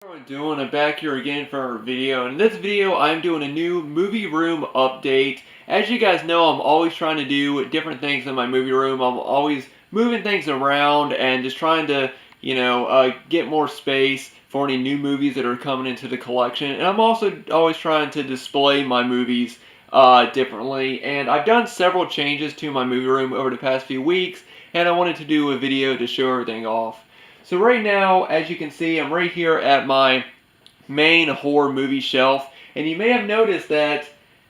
What I'm doing, I'm back here again for a video. In this video, I'm doing a new movie room update. As you guys know, I'm always trying to do different things in my movie room. I'm always moving things around and just trying to, get more space for any new movies that are coming into the collection. And I'm also always trying to display my movies differently. And I've done several changes to my movie room over the past few weeks, and I wanted to do a video to show everything off. So right now, as you can see, I'm right here at my main horror movie shelf, and you may have noticed that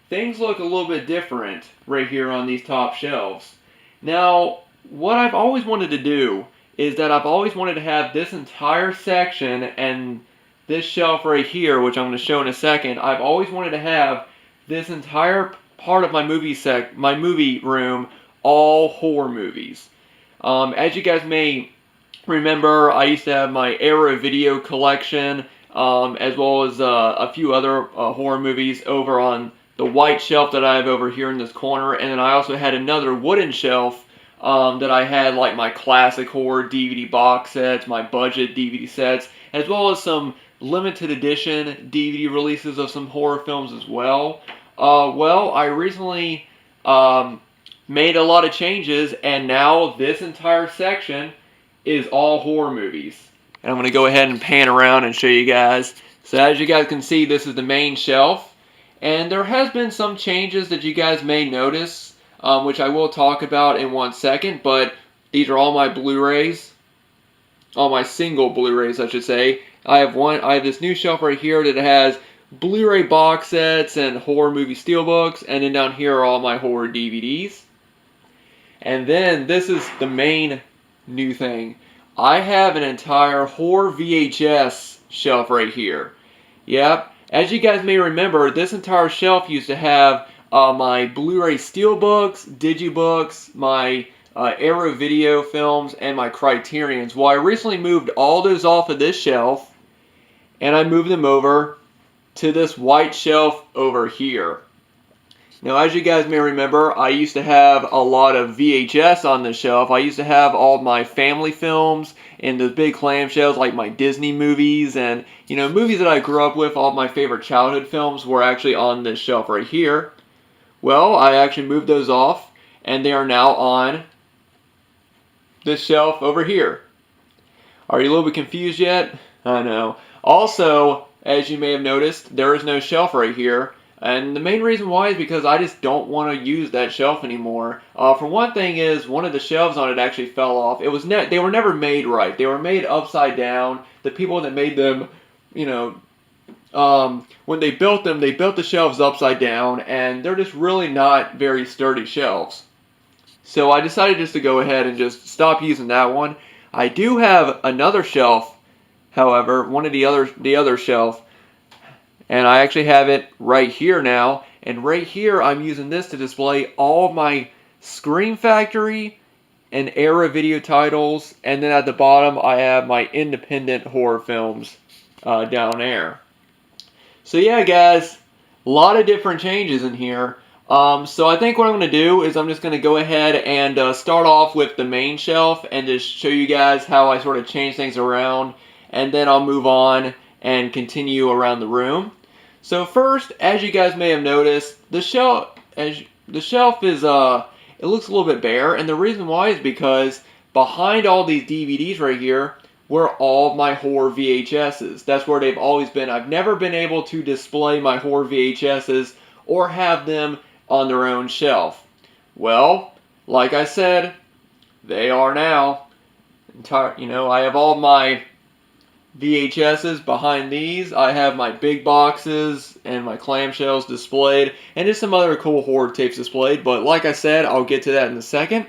things look a little bit different right here on these top shelves. Now, what I've always wanted to do is that I've always wanted to have this entire section and this shelf right here, which I'm going to show in a second. I've always wanted to have this entire part of my movie room all horror movies. As you guys may remember, I used to have my Era video collection, as well as a few other horror movies over on the white shelf that I have over here in this corner, and then I also had another wooden shelf that I had like my classic horror DVD box sets, my budget DVD sets, as well as some limited edition DVD releases of some horror films as well. Well, I recently made a lot of changes, and now this entire section is all horror movies. And I'm going to go ahead and pan around and show you guys. So as you guys can see, this is the main shelf. And there has been some changes that you guys may notice, which I will talk about in 1 second. But these are all my Blu-rays. All my single Blu-rays, I should say. I have this new shelf right here that has Blu-ray box sets and horror movie steelbooks. And then down here are all my horror DVDs. And then this is the main new thing. I have an entire horror VHS shelf right here. Yep, as you guys may remember, this entire shelf used to have my Blu-ray steelbooks, digibooks, my Arrow video films, and my Criterions. Well, I recently moved all those off of this shelf, and I moved them over to this white shelf over here. Now, as you guys may remember, I used to have a lot of VHS on the shelf. I used to have all my family films in those big clamshells, like my Disney movies and, movies that I grew up with. All my favorite childhood films were actually on this shelf right here. Well, I actually moved those off, and they are now on this shelf over here. Are you a little bit confused yet? I know. Also, as you may have noticed, there is no shelf right here. And the main reason why is because I just don't want to use that shelf anymore. For one thing is, one of the shelves on it actually fell off. They were never made right. They were made upside down. The people that made them, when they built the shelves upside down, and they're just really not very sturdy shelves. So I decided just to go ahead and just stop using that one. I do have another shelf, however, one of the other shelf. And I actually have it right here now. And right here, I'm using this to display all of my Scream Factory and Era video titles. And then at the bottom, I have my independent horror films down there. So yeah, guys, a lot of different changes in here. So I think what I'm going to do is I'm just going to go ahead and start off with the main shelf and just show you guys how I sort of change things around. And then I'll move on and continue around the room. So first, as you guys may have noticed, the shelf is it looks a little bit bare, and the reason why is because behind all these DVDs right here were all of my horror VHSs. That's where they've always been. I've never been able to display my horror VHSs or have them on their own shelf. Well, like I said, they are now. I have all my VHSs behind these. I have my big boxes and my clamshells displayed, and just some other cool horror tapes displayed, but like I said, I'll get to that in a second.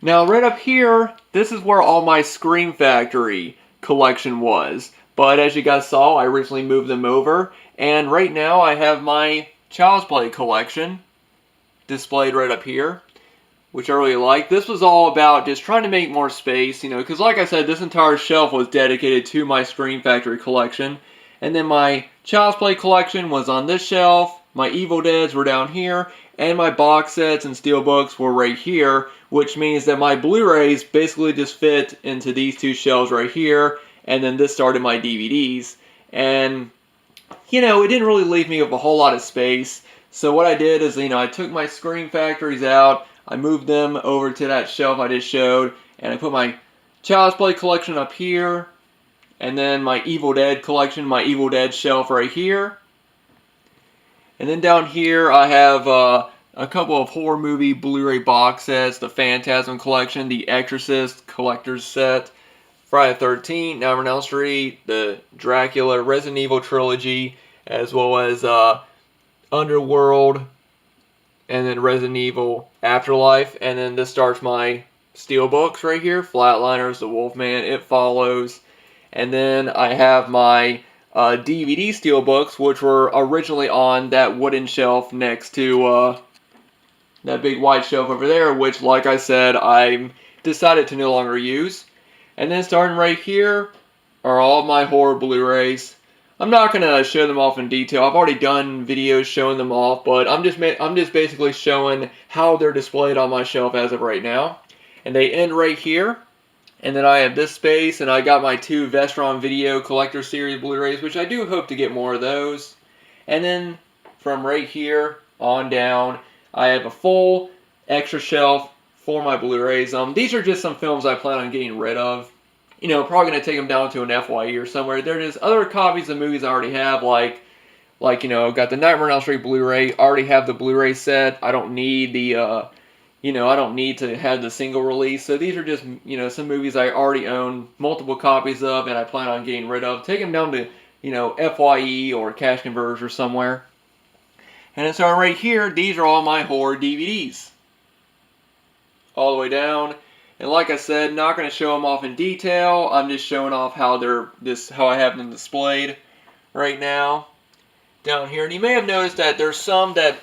Now right up here, this is where all my Scream Factory collection was, but as you guys saw, I recently moved them over, and right now I have my Child's Play collection displayed right up here, which I really like. This was all about just trying to make more space, because like I said, this entire shelf was dedicated to my Scream Factory collection. And then my Child's Play collection was on this shelf, my Evil Deads were down here, and my box sets and steelbooks were right here, which means that my Blu-rays basically just fit into these two shelves right here, and then this started my DVDs. And, you know, it didn't really leave me with a whole lot of space. So what I did is, you know, I took my Scream Factories out, I moved them over to that shelf I just showed, and I put my Child's Play collection up here, and then my Evil Dead collection, my Evil Dead shelf right here. And then down here I have a couple of horror movie Blu-ray box sets, the Phantasm collection, the Exorcist collector's set, Friday the 13th, Nightmare on Elm Street, the Dracula, Resident Evil trilogy, as well as Underworld, and then Resident Evil Afterlife. And then this starts my steelbooks right here, Flatliners, The Wolfman, It Follows. And then I have my DVD steelbooks, which were originally on that wooden shelf next to that big white shelf over there, which, like I said, I decided to no longer use. And then starting right here are all of my horror Blu-rays. I'm not going to show them off in detail. I've already done videos showing them off, but I'm just basically showing how they're displayed on my shelf as of right now. And they end right here. And then I have this space, and I got my 2 Vestron Video Collector Series Blu-rays, which I do hope to get more of those. And then from right here on down, I have a full extra shelf for my Blu-rays. These are just some films I plan on getting rid of. You know, probably going to take them down to an FYE or somewhere. There is other copies of movies I already have, like you know, got the Nightmare on Elm Street Blu-ray. Already have the Blu-ray set. I don't need the you know, I don't need to have the single release. So these are just, you know, some movies I already own multiple copies of, and I plan on getting rid of. Take them down to, you know, FYE or Cash Converters or somewhere. And then so right here, these are all my horror DVDs. All the way down. And like I said, not going to show them off in detail. I'm just showing off how how I have them displayed right now. Down here. And you may have noticed that there's some that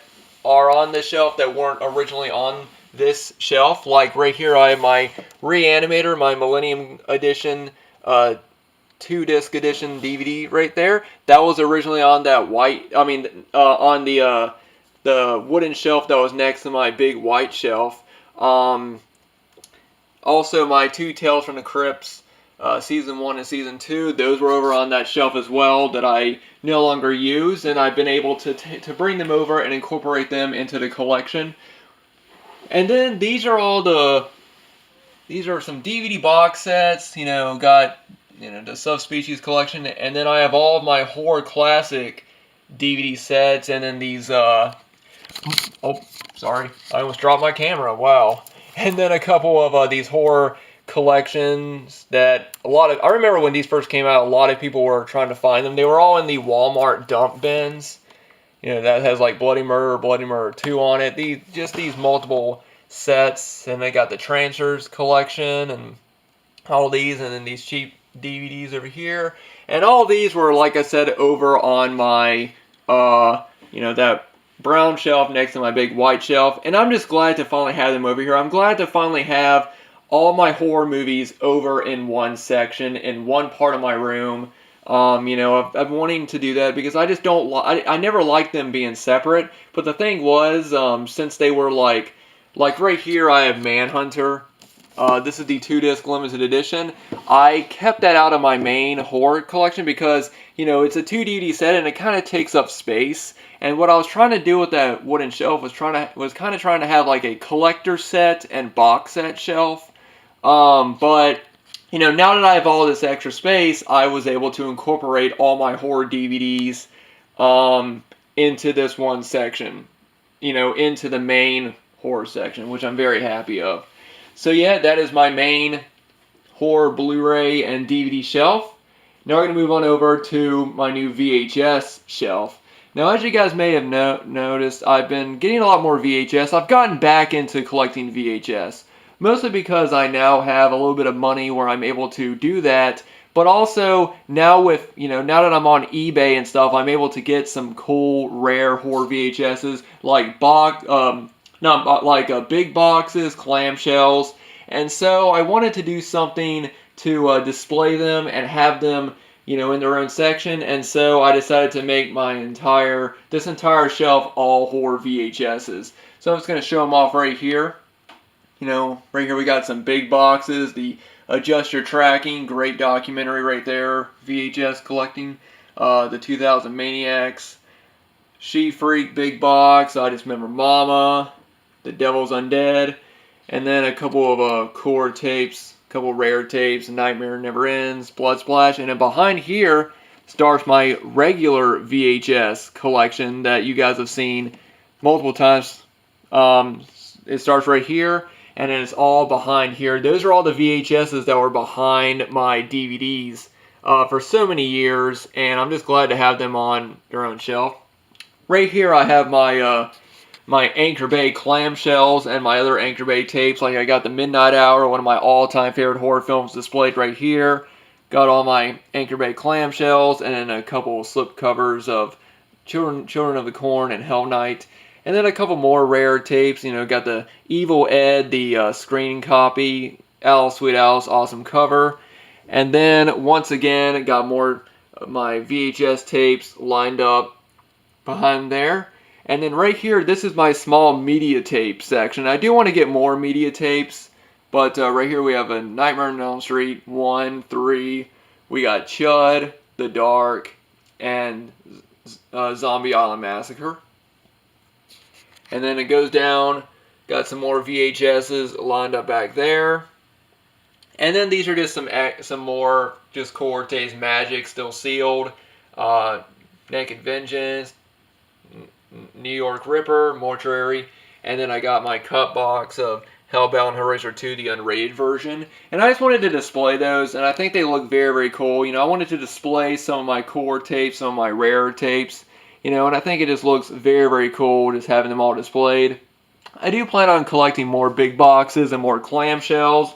are on this shelf that weren't originally on this shelf. Like right here, I have my Reanimator, my Millennium Edition 2-disc edition DVD right there. That was originally on that white, on the wooden shelf that was next to my big white shelf. Also, my 2 Tales from the Crypts, Season 1 and Season 2, those were over on that shelf as well that I no longer use, and I've been able to bring them over and incorporate them into the collection. And then these are some DVD box sets, you know, got, you know, the Subspecies collection, and then I have all of my horror classic DVD sets, and then these, oh, sorry, I almost dropped my camera, wow. And then a couple of these horror collections that I remember when these first came out, a lot of people were trying to find them. They were all in the Walmart dump bins. You know, that has like Bloody Murder 2 on it. These multiple sets, and they got the Trancers collection and all these, and then these cheap DVDs over here. And all these were, like I said, over on my, you know, that brown shelf next to my big white shelf. And I'm just glad to finally have them over here. I'm glad to finally have all my horror movies over in one section, in one part of my room. You know, I've been wanting to do that because I just don't I never liked them being separate. But the thing was, since they were like right here, I have Manhunter. This is the 2-disc limited edition. I kept that out of my main horror collection because, you know, it's a 2 DVD set and it kind of takes up space. And what I was trying to do with that wooden shelf was trying to have like a collector set and box set shelf. But you know, now that I have all this extra space, I was able to incorporate all my horror DVDs into this one section. You know, into the main horror section, which I'm very happy of. So yeah, that is my main horror Blu-ray and DVD shelf. Now we're going to move on over to my new VHS shelf. Now, as you guys may have noticed, I've been getting a lot more VHS. I've gotten back into collecting VHS. Mostly because I now have a little bit of money where I'm able to do that. But also, now with, you know, now that I'm on eBay and stuff, I'm able to get some cool, rare horror VHSs, like big boxes, clamshells. And so I wanted to do something to display them and have them, you know, in their own section. And so I decided to make this entire shelf all horror VHSs. So I'm just going to show them off right here. You know, right here we got some big boxes, the Adjust Your Tracking, great documentary right there. VHS collecting. The 2000 Maniacs. She Freak, Big Box, I Just Remember Mama, The Devil's Undead, and then a couple of core tapes, a couple rare tapes, Nightmare Never Ends, Blood Splash, and then behind here starts my regular VHS collection that you guys have seen multiple times. It starts right here, and then it's all behind here. Those are all the VHSs that were behind my DVDs for so many years, and I'm just glad to have them on their own shelf. Right here I have my Anchor Bay clamshells and my other Anchor Bay tapes. Like I got the Midnight Hour, one of my all-time favorite horror films, displayed right here. Got all my Anchor Bay clamshells and then a couple of slip covers of Children of the Corn and Hell Night. And then a couple more rare tapes. You know, got the Evil Ed, the screening copy, Alice Sweet Alice, awesome cover. And then once again, got more of my VHS tapes lined up behind there. And then right here, this is my small media tape section. I do want to get more media tapes, but right here we have a Nightmare on Elm Street 1, 3. We got Chud, The Dark, and Zombie Island Massacre. And then it goes down, got some more VHSs lined up back there. And then these are just some more just core tapes, Magic, still sealed, Naked Vengeance, New York Ripper, Mortuary, and then I got my cut box of Hellbound Hellraiser 2, the unrated version. And I just wanted to display those, and I think they look very, very cool. You know, I wanted to display some of my core tapes, some of my rare tapes, you know, and I think it just looks very, very cool just having them all displayed. I do plan on collecting more big boxes and more clamshells,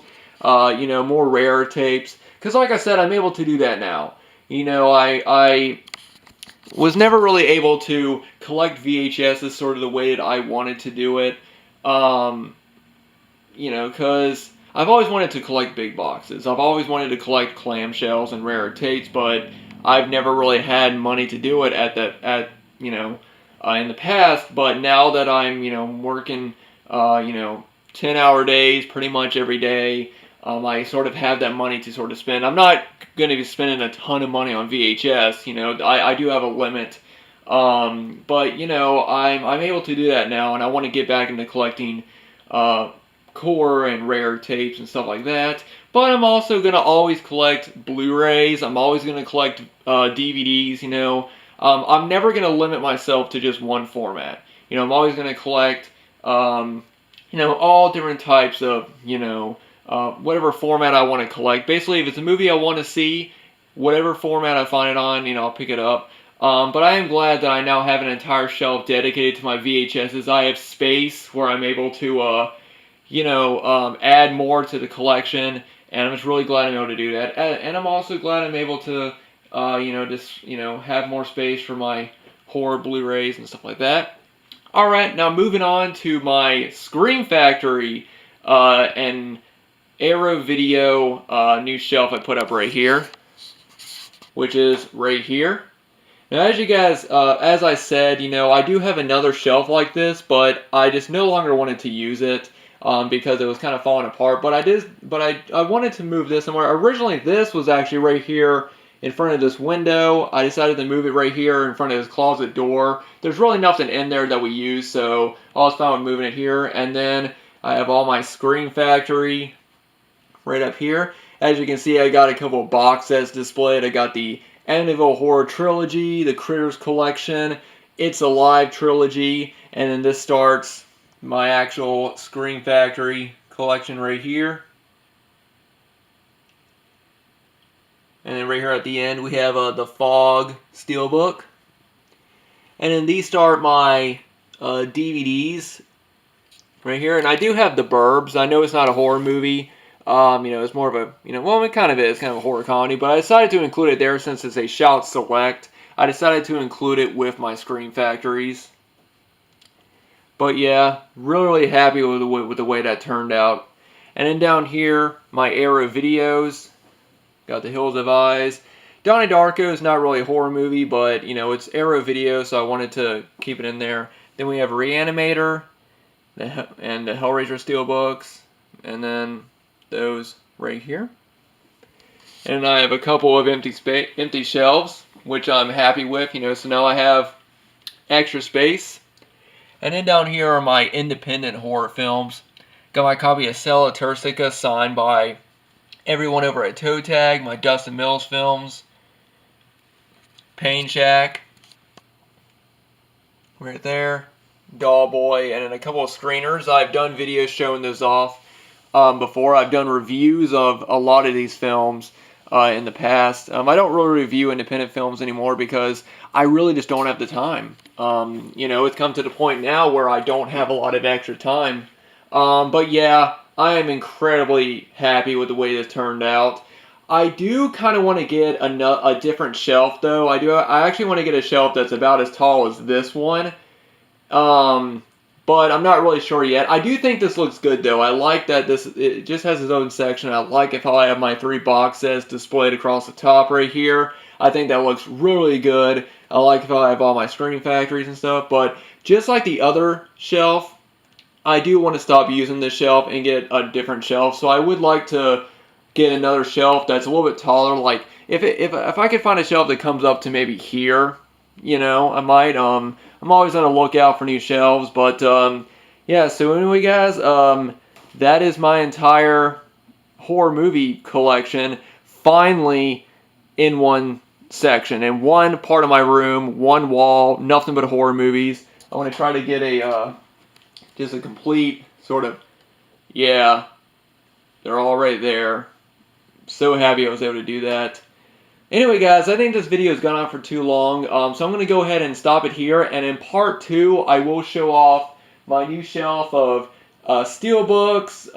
you know, more rare tapes, because like I said, I'm able to do that now. You know, I was never really able to collect VHS sort of the way that I wanted to do it. You know, because I've always wanted to collect big boxes. I've always wanted to collect clamshells and rare tapes, but I've never really had money to do it in the past. But now that I'm, you know, working, 10-hour days pretty much every day, I sort of have that money to sort of spend. I'm not going to be spending a ton of money on VHS. You know, I do have a limit. But, you know, I'm able to do that now, and I want to get back into collecting core and rare tapes and stuff like that. But I'm also going to always collect Blu-rays. I'm always going to collect DVDs, you know. I'm never going to limit myself to just one format. You know, I'm always going to collect, all different types of, whatever format I want to collect. Basically, if it's a movie I want to see, whatever format I find it on, I'll pick it up. But I am glad that I now have an entire shelf dedicated to my VHSs. I have space where I'm able to, add more to the collection, and I'm just really glad I'm able to do that. And I'm also glad I'm able to, have more space for my horror Blu-rays and stuff like that. Alright, now moving on to my Scream Factory and Arrow Video new shelf I put up right here, which is right here. Now, as you guys, as I said, I do have another shelf like this, but I just no longer wanted to use it because it was kind of falling apart. But I wanted to move this somewhere. Originally, this was actually right here in front of this window. I decided to move it right here in front of this closet door. There's really nothing in there that we use, so I was fine with moving it here. And then I have all my Scream Factory right up here. As you can see, I got a couple of box sets displayed. I got the Amityville Horror Trilogy, the Critters Collection, It's Alive Trilogy, and then this starts my actual Scream Factory collection right here. And then right here at the end we have the Fog Steelbook. And then these start my DVDs right here. And I do have The Burbs. I know it's not a horror movie. It's more of a, well, it kind of is. It's kind of a horror comedy. But I decided to include it there since it's a Shout Select. I decided to include it with my Scream Factories. But yeah, really happy with the way that turned out. And then down here, my Arrow Videos. Got The Hills of Eyes. Donnie Darko is not really a horror movie, but, it's Arrow Video, so I wanted to keep it in there. Then we have Reanimator, and the Hellraiser Steelbooks, and then those right here. And I have a couple of empty shelves, which I'm happy with, so now I have extra space. And then down here are my independent horror films. Got my copy of Cella Turstica signed by everyone over at Toe Tag, my Dustin Mills films, Pain Shack, right there, Doll Boy, and then a couple of screeners. I've done videos showing those off before. I've done reviews of a lot of these films in the past. I don't really review independent films anymore because I really just don't have the time. It's come to the point now where I don't have a lot of extra time. But yeah, I am incredibly happy with the way this turned out. I do kind of want to get a different shelf though. I actually want to get a shelf that's about as tall as this one. But I'm not really sure yet. I do think this looks good though. I like that it just has its own section. I like how I have my 3 box sets displayed across the top right here. I think that looks really good. I like how I have all my Scream Factories and stuff. But just like the other shelf, I do want to stop using this shelf and get a different shelf. So I would like to get another shelf that's a little bit taller. Like if I could find a shelf that comes up to maybe here, I might. I'm always on the lookout for new shelves. But yeah. So anyway, guys, that is my entire horror movie collection. Finally, in one section, in one part of my room, one wall, nothing but horror movies. I want to try to get just a complete sort of, yeah, they're all right there. So happy I was able to do that. Anyway, guys, I think this video has gone on for too long, so I'm going to go ahead and stop it here, and in part 2, I will show off my new shelf of steelbooks,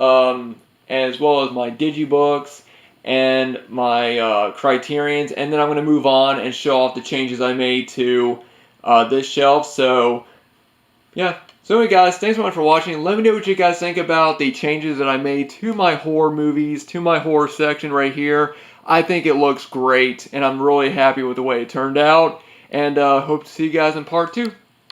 as well as my digibooks, and my Criterions, and then I'm going to move on and show off the changes I made to this shelf. So yeah. So anyway, guys, thanks so much for watching. Let me know what you guys think about the changes that I made to my horror movies, to my horror section right here. I think it looks great, and I'm really happy with the way it turned out. And hope to see you guys in part 2.